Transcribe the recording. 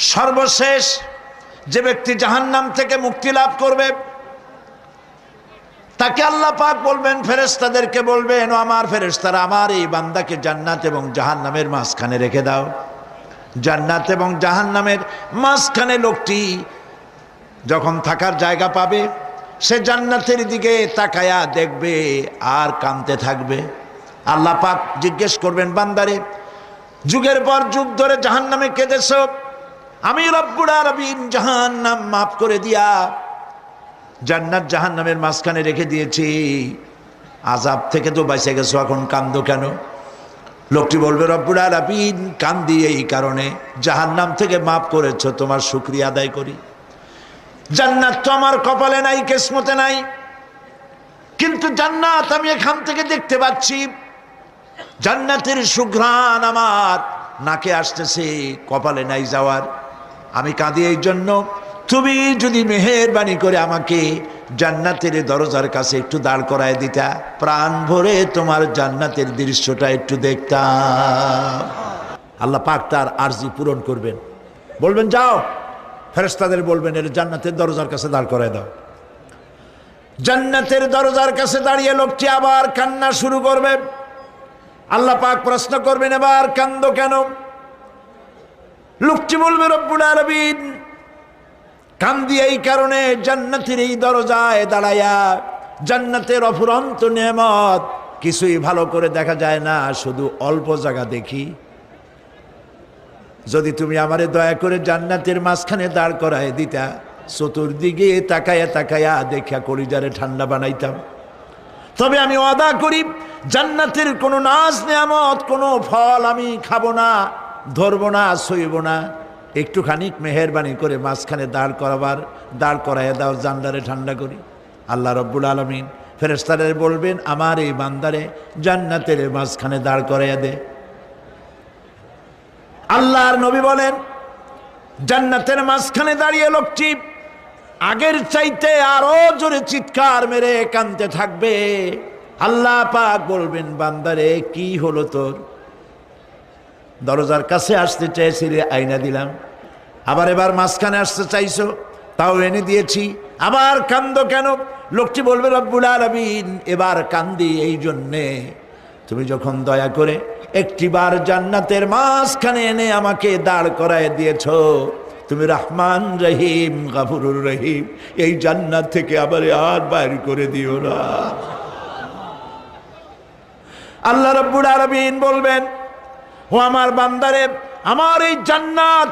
সর্বশেষ যে ব্যক্তি জাহান্নাম থেকে মুক্তি লাভ করবে তাকে আল্লাহ পাক বলবেন, ফেরেশতাদেরকে বলবেন, ও আমার ফেরেশতারা, আমার এই বান্দাকে জান্নাত এবং জাহান্নামের মাঝখানে রেখে দাও। জান্নাত এবং জাহান্নামের মাঝখানে লোকটি যখন থাকার জায়গা পাবে, সে জান্নাতের দিকে তাকায়া দেখবে আর কাঁদতে থাকবে। আল্লাহ পাক জিজ্ঞেস করবেন, বান্দারে, যুগের পর যুগ ধরে জাহান্নামে কেঁদেছ, আমি রব্বুল আলামিন জাহান্নাম মাফ করে দিয়া জান্নাত জাহান্নামের মাঝখানে রেখে দিয়েছি, আযাব থেকে তো বেঁচে গেছো, এখন কান্দো কেন? লোকটি বলবে, রব্বুল আলামিন কান্দি এই কারণে, জাহান্নাম থেকে মাফ করেছো, তোমার শুকরিয়া আদায় করি। জান্নাত তো আমার কপালে নাই, কিসমতে নাই, কিন্তু জান্নাত আমি এখান থেকে দেখতে পাচ্ছি, জান্নাতের সুঘ্রাণ আমার নাকে আসতেছে, কপালে নাই যাওয়ার। আমি কাঁদি এই জন্য, তুমি যদি মেহেরবানি করে আমাকে জান্নাতের দরজার কাছে একটু দাঁড় করায় দিতা, প্রাণ ভরে তোমার জান্নাতের দৃশ্যটা একটু দেখতাম। আল্লাহ পাক তার আরজি পূরণ করবেন, বলবেন, যাও, ফেরেশতাদের বলবেন, এর জান্নাতের দরজার কাছে দাঁড় করায় দাও। জান্নাতের দরজার কাছে দাঁড়িয়ে লোকটি আবার কান্না শুরু করবে। আল্লাহ পাক প্রশ্ন করবেন, এবার কান্দো কেন? লোকটি বলবে, রব্বুল আলামিন কান্দি এই কারণে, জান্নাতের এই দরজায় দাঁড়ায়া জান্নাতের অফুরন্ত নেয়ামত কিছুই ভালো করে দেখা যায় না, শুধু অল্প জায়গা দেখি। যদি তুমি আমারে দয়া করে জান্নাতের মাঝখানে দাঁড় করায় দিতা, চতুর্দিকে তাকায়া তাকায়া দেখা কলিজারে ঠান্ডা বানাইতাম। তবে আমি ওয়াদা করি, জান্নাতের কোনো নাজ নেয়ামত, কোনো ফল আমি খাবো না, ধরবো না, সইব না। একটুখানি মেহেরবানি করে মাঝখানে দাঁড় করাইয়া দাও, জান্নারে ঠান্ডা করি। আল্লাহ রব্বুল আলামিন ফেরেশতাদের বলবেন, আমার এই বান্দারে জান্নাতের মাঝখানে দাঁড় করাইয়া দে। আল্লাহর নবী বলেন, জান্নাতের মাঝখানে দাঁড়িয়ে লোকটি আগের চাইতে আরো জোরে চিৎকার মেরে কাঁদতে থাকবে। আল্লাহ পাক বলবেন, বান্দারে কি হলো তোর? দরজার কাছে আসতে চাইছিলে, আইনা দিলাম। আবার এবার মাঝখানে আসতে চাইছো, তাও এনে দিয়েছি, আবার কান্দো কেন? লোকটি বলবে, রব্বুল আলামিন এবার কান্দি এই জন্যে, তুমি যখন দয়া করে একটিবার জান্নাতের মাঝখানে এনে আমাকে দাঁড় করায় দিয়েছো, তুমি রহমান রহিম গফুরুর রহিম, এই জান্নাত থেকে আবার আর বাইর করে দিও না। আল্লাহ রাব্বুল আলামিন বলবেন, ও আমার বান্দারে, আমার এই জান্নাত